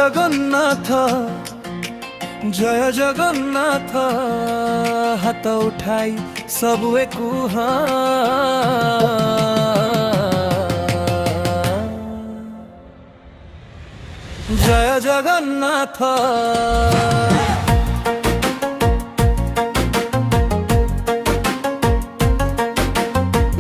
जगन्नाथ जय जगन्नाथ हाथ उठाई सबुए कुहा जय जगन्नाथ।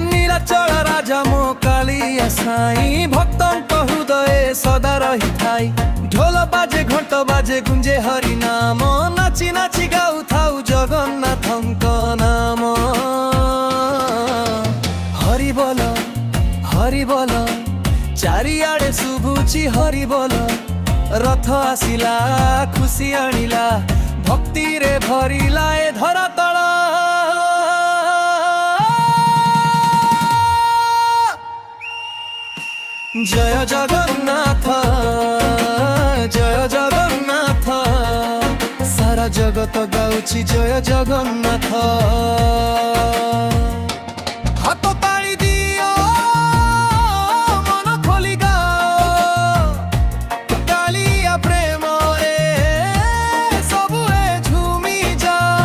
नीलाचल राजा मो कालिया साई भक्तंक हृदय सदा रही थाई। ढोल बाजे घंट बाजे गुंजे हरि नाम नाची नाची गाउ थाउ जगन्नाथंक नाम। हरि बोल चारिआडे शुभुची हरि बोल। रथ आसिला खुशी आनिला भक्ति रे भरिला ए धरा तल। जय जगन्नाथ जय जगन्नाथ सारा जगत गाउची जय जगन्नाथ। हाथ ताली दियो मन खोली गाओ कालिया प्रेम रे सबुए झूमी जाओ।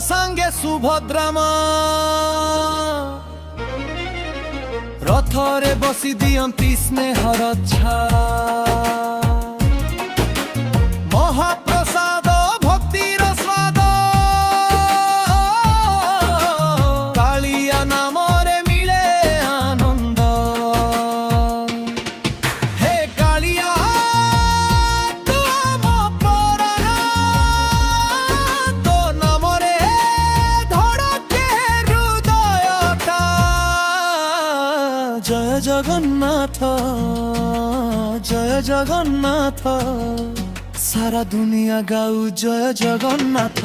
संगे सुभद्रा रथरे बसी दियंती स्नेहर छा। महाप्रसाद भक्तिर स्वाद कालिया नाम रे मिले आनंद। हे कालिया तू मो प्राण तो नाम रे धड़के हृदयटा। जय जगन्नाथ जय जगन्नाथ सारा दुनिया गाऊ जय जगन्नाथ।